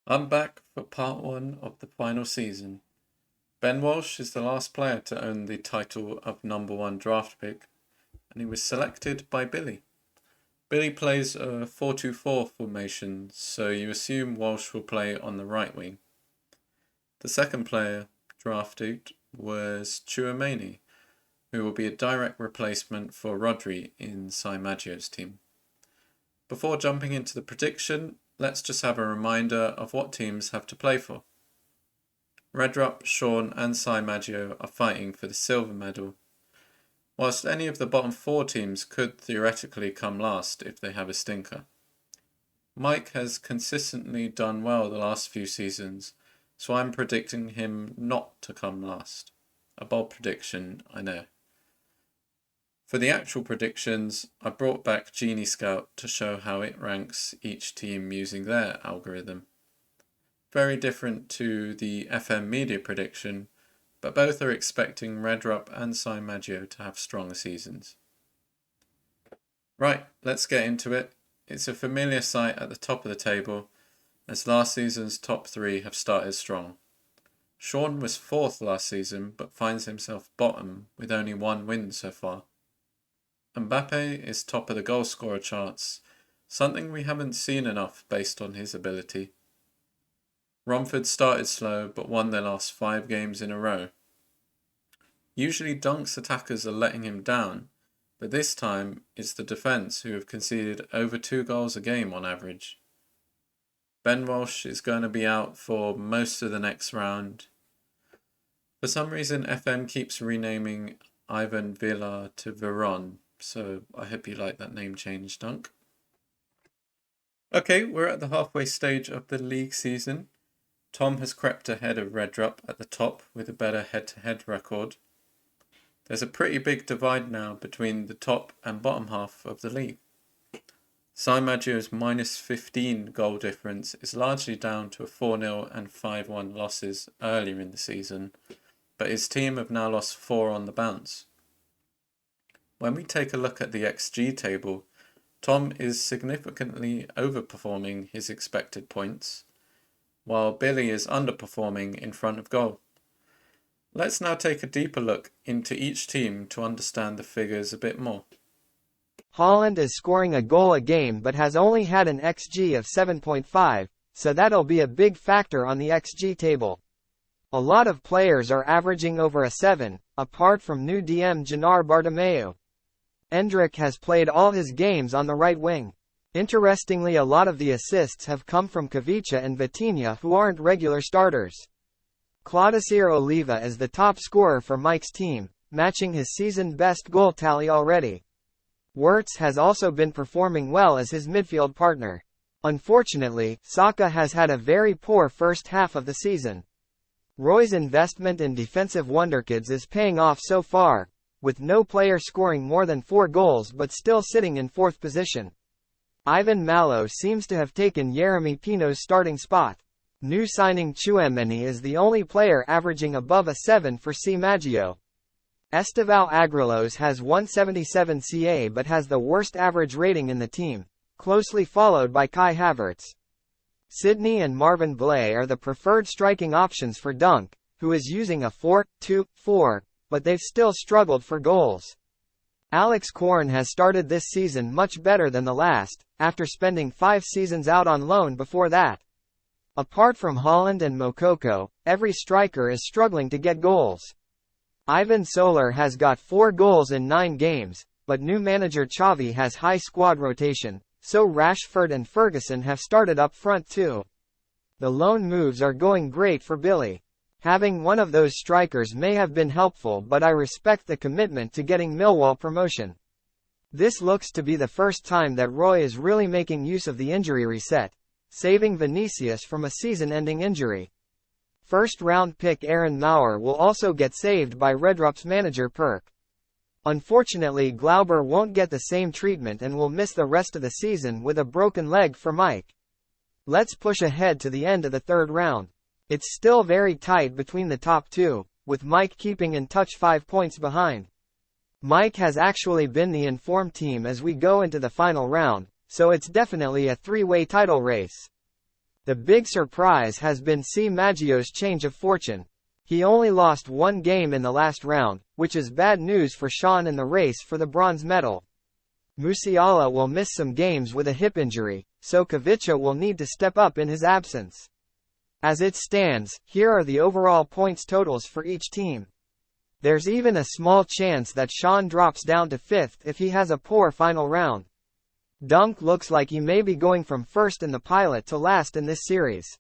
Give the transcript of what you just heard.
I'm back for part one of the final season. Ben Walsh is the last player to own the title of number one draft pick, and he was selected by Billy. Billy plays a 4-2-4 formation, so you assume Walsh will play on the right wing. The second player drafted was Chouameni, who will be a direct replacement for Rodri in Sai Maggio's team. Before jumping into the prediction, let's just have a reminder of what teams have to play for. Redrup, Sean and Sai Maggio are fighting for the silver medal, whilst any of the bottom four teams could theoretically come last if they have a stinker. Mike has consistently done well the last few seasons, so I'm predicting him not to come last. A bold prediction, I know. For the actual predictions, I brought back Genie Scout to show how it ranks each team using their algorithm. Very different to the FM Media prediction, but both are expecting Redrup and Sai Maggio to have stronger seasons. Right, let's get into it. It's a familiar sight at the top of the table, as last season's top three have started strong. Sean was fourth last season, but finds himself bottom with only one win so far. Mbappe is top of the goal scorer charts, something we haven't seen enough based on his ability. Romford started slow but won their last 5 games in a row. Usually Dunk's attackers are letting him down, but this time it's the defence who have conceded over 2 goals a game on average. Ben Walsh is going to be out for most of the next round. For some reason FM keeps renaming Ivan Villar to Veron, so I hope you like that name change, Dunk. Okay, we're at the halfway stage of the league season. Tom has crept ahead of Redrup at the top with a better head-to-head record. There's a pretty big divide now between the top and bottom half of the league. Sai Maggio's minus 15 goal difference is largely down to a 4-0 and 5-1 losses earlier in the season, but his team have now lost 4 on the bounce. When we take a look at the XG table, Tom is significantly overperforming his expected points, while Billy is underperforming in front of goal. Let's now take a deeper look into each team to understand the figures a bit more. Haaland is scoring a goal a game but has only had an XG of 7.5, so that'll be a big factor on the XG table. A lot of players are averaging over a 7, apart from new DM Janar Bartomeu. Endrick has played all his games on the right wing. Interestingly, a lot of the assists have come from Kavicha and Vitinha, who aren't regular starters. Claudicir Oliva is the top scorer for Mike's team, matching his season-best goal tally already. Wirtz has also been performing well as his midfield partner. Unfortunately, Saka has had a very poor first half of the season. Roy's investment in defensive wonderkids is paying off so far, with no player scoring more than 4 goals but still sitting in 4th position. Ivan Malo seems to have taken Yeremy Pino's starting spot. New signing Chouameni is the only player averaging above a 7 for Sai Maggio. Estevão Agrelos has 177 CA but has the worst average rating in the team, closely followed by Kai Havertz. Sydney and Marvin Blay are the preferred striking options for Dunk, who is using a 4-2-4, but they've still struggled for goals. Alex Korn has started this season much better than the last, after spending 5 seasons out on loan before that. Apart from Haaland and Moukoko, every striker is struggling to get goals. Ivan Soler has got 4 goals in 9 games, but new manager Xavi has high squad rotation, so Rashford and Ferguson have started up front too. The loan moves are going great for Billy. Having one of those strikers may have been helpful, but I respect the commitment to getting Millwall promotion. This looks to be the first time that Roy is really making use of the injury reset, saving Vinicius from a season-ending injury. First-round pick Aaron Maurer will also get saved by Redrup's manager Perk. Unfortunately, Glauber won't get the same treatment and will miss the rest of the season with a broken leg for Mike. Let's push ahead to the end of the 3rd round. It's still very tight between the top 2, with Mike keeping in touch 5 points behind. Mike has actually been the informed team as we go into the final round, so it's definitely a 3-way title race. The big surprise has been C. Maggio's change of fortune. He only lost one game in the last round, which is bad news for Sean in the race for the bronze medal. Musiala will miss some games with a hip injury, so Kubica will need to step up in his absence. As it stands, here are the overall points totals for each team. There's even a small chance that Sean drops down to 5th if he has a poor final round. Dunk looks like he may be going from first in the pilot to last in this series.